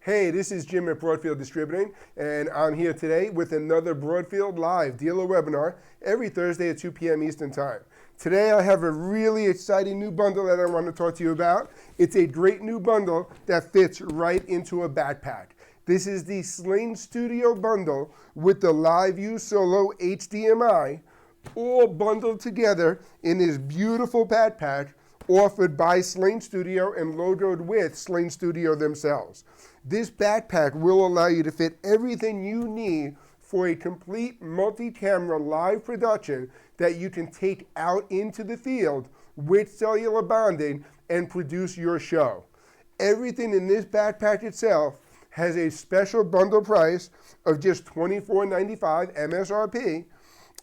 Hey, this is Jim at Broadfield Distributing, and I'm here today with another Broadfield Live dealer webinar every Thursday at 2 p.m. Eastern Time. Today I have a really exciting new bundle that I want to talk to you about. It's a great new bundle that fits right into a backpack. This is the SlingStudio bundle with the LiveU Solo HDMI, all bundled together in this beautiful backpack offered by SlingStudio and logoed with SlingStudio themselves. This backpack will allow you to fit everything you need for a complete multi-camera live production that you can take out into the field with cellular bonding and produce your show. Everything in this backpack itself has a special bundle price of just $24.95 MSRP.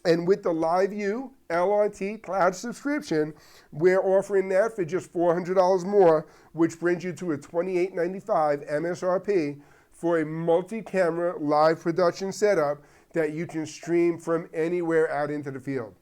And with the LiveU LRT cloud subscription, we're offering that for just $400 more, which brings you to a $28.95 MSRP for a multi-camera live production setup that you can stream from anywhere out into the field.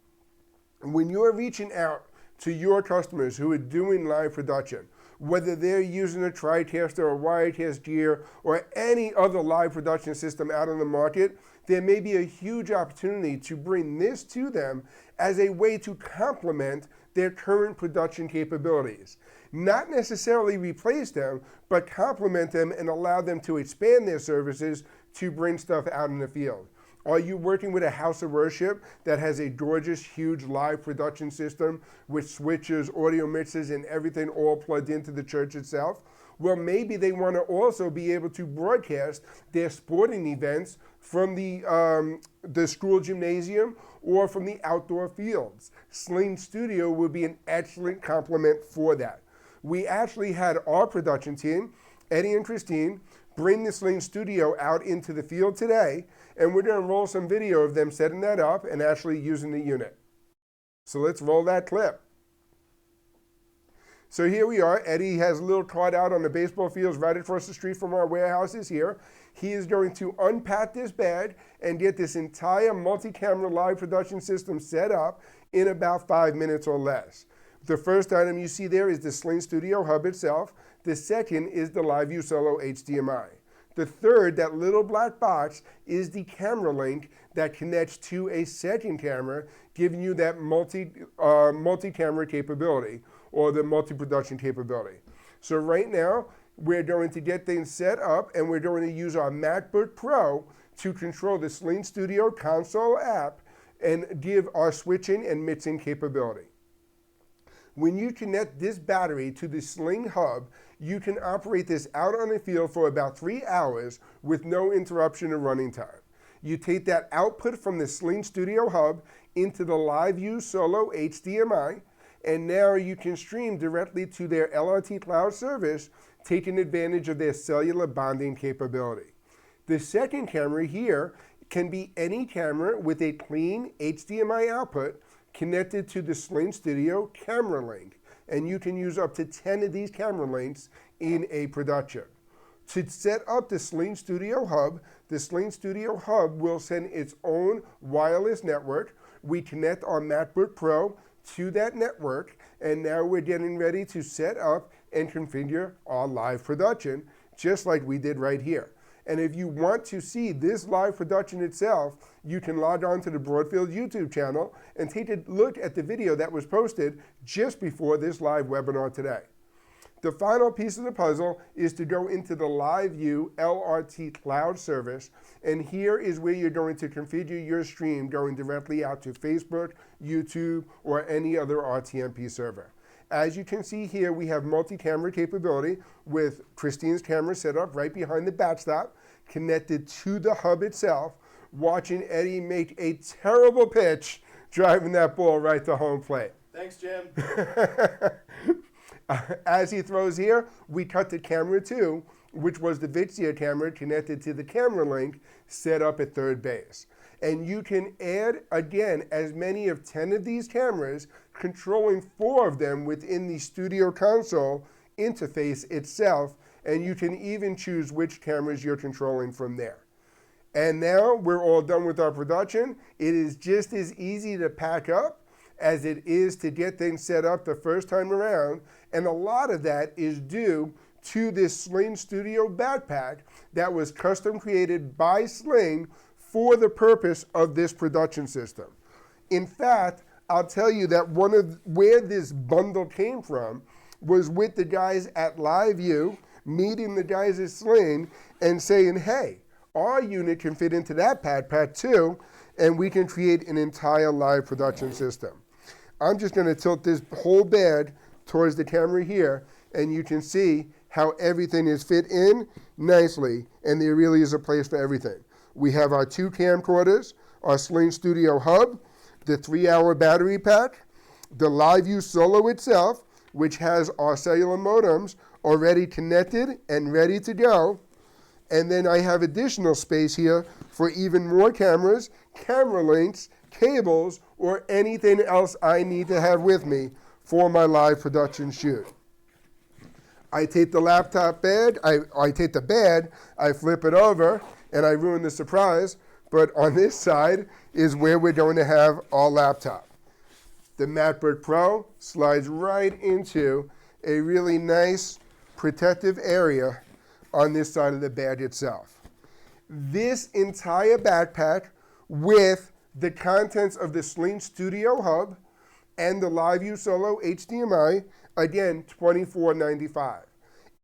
When you're reaching out to your customers who are doing live production, whether they're using a TriCaster or Wirecast gear or any other live production system out on the market, there may be a huge opportunity to bring this to them as a way to complement their current production capabilities. Not necessarily replace them, but complement them and allow them to expand their services to bring stuff out in the field. Are you working with a house of worship that has a gorgeous, huge live production system with switches, audio mixers, and everything all plugged into the church itself? Well, maybe they want to also be able to broadcast their sporting events from the school gymnasium or from the outdoor fields. SlingStudio would be an excellent complement for that. We actually had our production team, Eddie and Christine, bring the SlingStudio out into the field today, and we're going to roll some video of them setting that up and actually using the unit. So let's roll that clip. So here we are. Eddie has a little cart out on the baseball fields right across the street from our warehouses here. He is going to unpack this bag and get this entire multi-camera live production system set up in about 5 minutes or less. The first item you see there is the SlingStudio hub itself. The second is the LiveU Solo HDMI. The third, that little black box, is the camera link that connects to a second camera, giving you that multi-camera capability or the multi-production capability. So right now, we're going to get things set up and we're going to use our MacBook Pro to control the SlingStudio console app and give our switching and mixing capability. When you connect this battery to the Sling hub, you can operate this out on the field for about 3 hours with no interruption of running time. You take that output from the SlingStudio hub into the LiveU Solo HDMI, and now you can stream directly to their LRT cloud service, taking advantage of their cellular bonding capability. The second camera here can be any camera with a clean HDMI output connected to the SlingStudio camera link, and you can use up to 10 of these camera links in a production. To set up the SlingStudio hub will send its own wireless network. We connect our MacBook Pro to that network, and now we're getting ready to set up and configure our live production, just like we did right here. And if you want to see this live production itself, you can log on to the Broadfield YouTube channel and take a look at the video that was posted just before this live webinar today. The final piece of the puzzle is to go into the LiveU LRT cloud service, and here is where you're going to configure your stream going directly out to Facebook, YouTube, or any other RTMP server. As you can see here, we have multi-camera capability with Christine's camera set up right behind the backstop, connected to the hub itself, watching Eddie make a terrible pitch, driving that ball right to home plate. Thanks, Jim. As he throws here, we cut to camera 2, which was the Vixia camera connected to the camera link set up at third base. And you can add, again, as many of 10 of these cameras, controlling 4 of them within the studio console interface itself, and you can even choose which cameras you're controlling from there. And now we're all done with our production. It is just as easy to pack up as it is to get things set up the first time around, and a lot of that is due to this SlingStudio backpack that was custom created by Sling for the purpose of this production system. In fact, I'll tell you that where this bundle came from was with the guys at LiveU, meeting the guys at Sling and saying, hey, our unit can fit into that backpack too, and we can create an entire live production system. I'm just going to tilt this whole bed towards the camera here, and you can see how everything is fit in nicely, and there really is a place for everything. We have our 2 camcorders, our SlingStudio hub, the 3-hour battery pack, the LiveU Solo itself, which has our cellular modems already connected and ready to go. And then I have additional space here for even more cameras, camera links, cables, or anything else I need to have with me for my live production shoot. I take the laptop bed, I take the bed, I flip it over, and I ruin the surprise, but on this side is where we're going to have our laptop. The MacBook Pro slides right into a really nice protective area on this side of the bed itself. This entire backpack with the contents of the SlingStudio hub and the LiveU Solo HDMI, again, $24.95.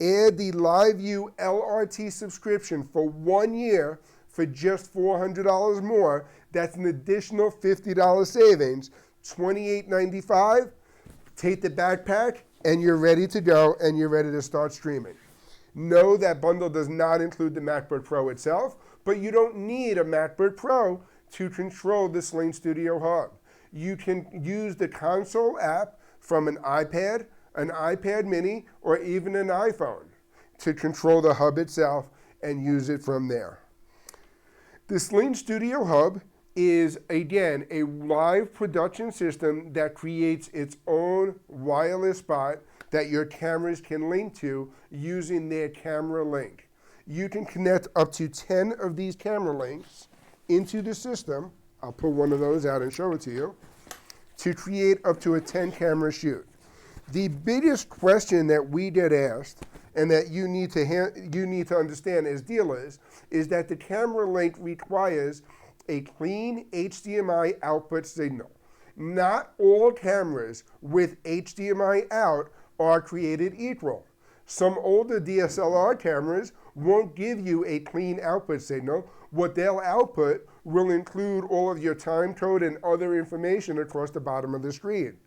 Add the LiveU LRT subscription for 1 year for just $400 more. That's an additional $50 savings, $28.95. Take the backpack and you're ready to go and you're ready to start streaming. No, that bundle does not include the MacBook Pro itself, but you don't need a MacBook Pro to control the SlingStudio hub. You can use the console app from an iPad mini, or even an iPhone to control the hub itself and use it from there. The SlingStudio hub is, again, a live production system that creates its own wireless spot that your cameras can link to using their camera link. You can connect up to 10 of these camera links into the system. I'll pull one of those out and show it to you, to create up to a 10 camera shoot. The biggest question that we get asked, and that you need to understand as dealers, is that the camera link requires a clean HDMI output signal. Not all cameras with HDMI out are created equal. Some older DSLR cameras won't give you a clean output signal. What they'll output will include all of your time code and other information across the bottom of the screen.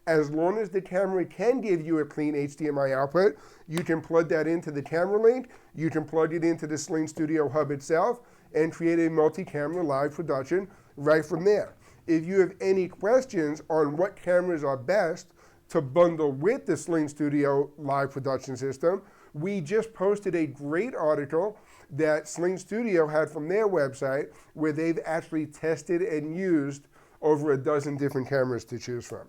As long as the camera can give you a clean HDMI output, you can plug that into the camera link, you can plug it into the SlingStudio hub itself, and create a multi-camera live production right from there. If you have any questions on what cameras are best to bundle with the SlingStudio live production system, we just posted a great article that SlingStudio had from their website where they've actually tested and used over a dozen different cameras to choose from.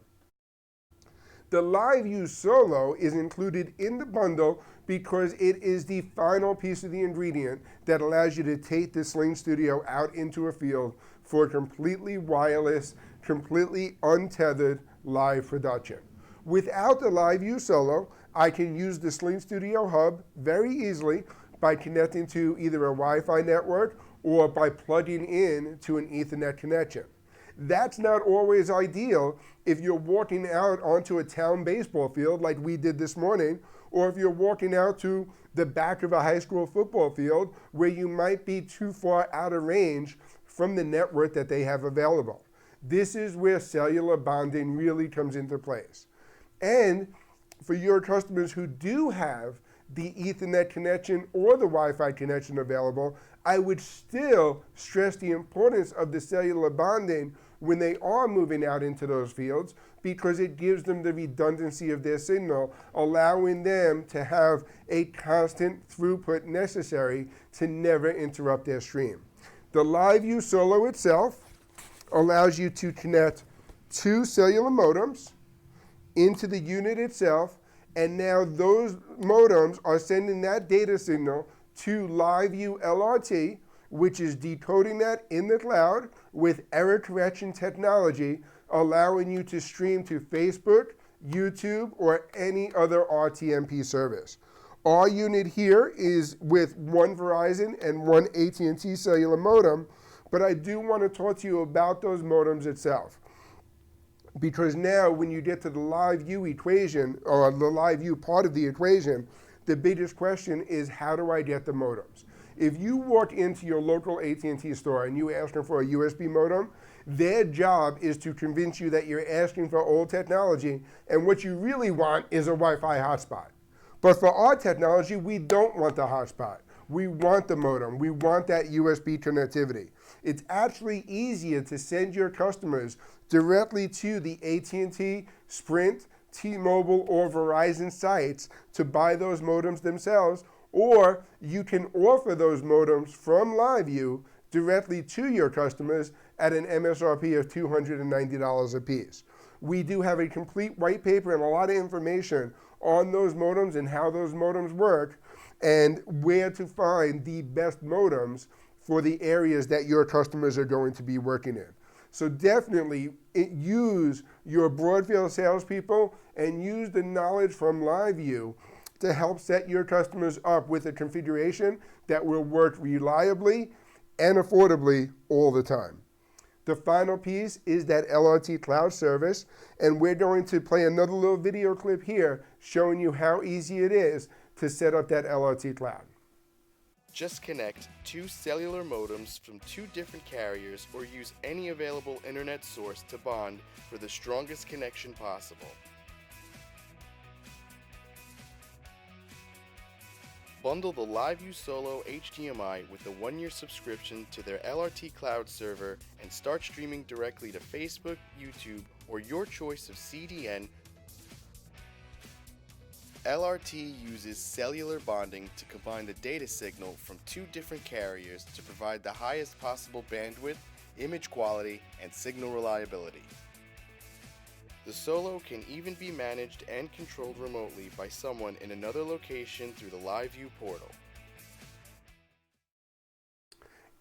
The LiveU Solo is included in the bundle because it is the final piece of the ingredient that allows you to take the SlingStudio out into a field for completely wireless, completely untethered live production. Without the LiveU Solo, I can use the SlingStudio hub very easily by connecting to either a Wi-Fi network or by plugging in to an Ethernet connection. That's not always ideal if you're walking out onto a town baseball field like we did this morning, or if you're walking out to the back of a high school football field where you might be too far out of range from the network that they have available. This is where cellular bonding really comes into place. And for your customers who do have the Ethernet connection or the Wi-Fi connection available, I would still stress the importance of the cellular bonding when they are moving out into those fields, because it gives them the redundancy of their signal, allowing them to have a constant throughput necessary to never interrupt their stream. The LiveU Solo itself allows you to connect 2 cellular modems into the unit itself, and now those modems are sending that data signal to LiveU LRT, which is decoding that in the cloud with error correction technology, allowing you to stream to Facebook, YouTube, or any other RTMP service. Our unit here is with one Verizon and one AT&T cellular modem, but I do want to talk to you about those modems itself. Because now when you get to the LiveU equation, or the LiveU part of the equation, the biggest question is, how do I get the modems? If you walk into your local AT&T store and you ask them for a USB modem, their job is to convince you that you're asking for old technology, and what you really want is a Wi-Fi hotspot. But for our technology, we don't want the hotspot. We want the modem. We want that USB connectivity. It's actually easier to send your customers directly to the AT&T, Sprint, T-Mobile, or Verizon sites to buy those modems themselves, or you can offer those modems from LiveU directly to your customers at an MSRP of $290 a piece. We do have a complete white paper and a lot of information on those modems and how those modems work and where to find the best modems for the areas that your customers are going to be working in. So definitely use your Broadfield salespeople and use the knowledge from LiveU to help set your customers up with a configuration that will work reliably and affordably all the time. The final piece is that LRT cloud service, and we're going to play another little video clip here showing you how easy it is to set up that LRT cloud. Just connect two cellular modems from two different carriers or use any available internet source to bond for the strongest connection possible. Bundle the LiveU Solo HDMI with a 1-year subscription to their LRT cloud server and start streaming directly to Facebook, YouTube, or your choice of CDN. LRT uses cellular bonding to combine the data signal from two different carriers to provide the highest possible bandwidth, image quality, and signal reliability. The Solo can even be managed and controlled remotely by someone in another location through the LiveU portal.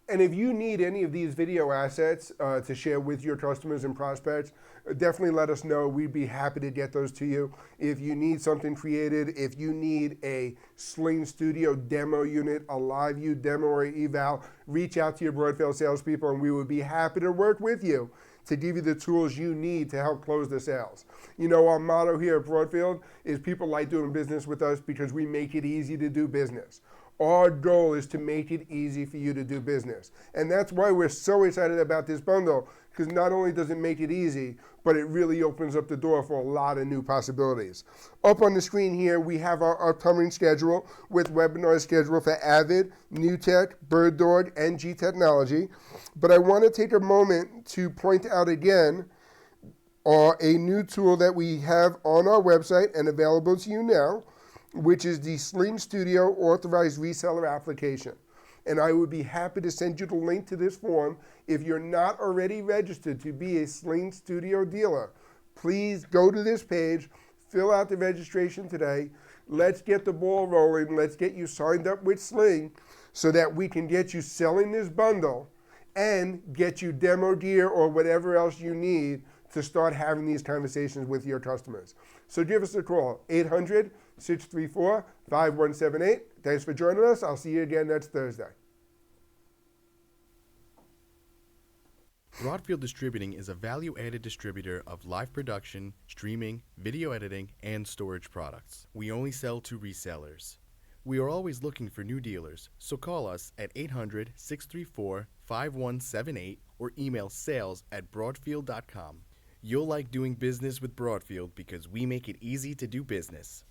And if you need any of these video assets to share with your customers and prospects, definitely let us know. We'd be happy to get those to you. If you need something created, if you need a SlingStudio demo unit, a LiveU demo or eval, reach out to your Broadfield salespeople and we would be happy to work with you to give you the tools you need to help close the sales. You know, our motto here at Broadfield is people like doing business with us because we make it easy to do business. Our goal is to make it easy for you to do business. And that's why we're so excited about this bundle, because not only does it make it easy, but it really opens up the door for a lot of new possibilities. Up on the screen here, we have our upcoming schedule with webinars scheduled for Avid, NewTek, BirdDog, and G Technology. But I want to take a moment to point out again a new tool that we have on our website and available to you now, which is the SlingStudio Authorized Reseller application. And I would be happy to send you the link to this form. If you're not already registered to be a SlingStudio dealer, please go to this page, fill out the registration today. Let's get the ball rolling. Let's get you signed up with Sling so that we can get you selling this bundle and get you demo gear or whatever else you need to start having these conversations with your customers. So give us a call, 800-634-5178. Thanks for joining us. I'll see you again next Thursday. Broadfield Distributing is a value-added distributor of live production, streaming, video editing, and storage products. We only sell to resellers. We are always looking for new dealers, so call us at 800-634-5178 or email sales@broadfield.com. You'll like doing business with Broadfield because we make it easy to do business.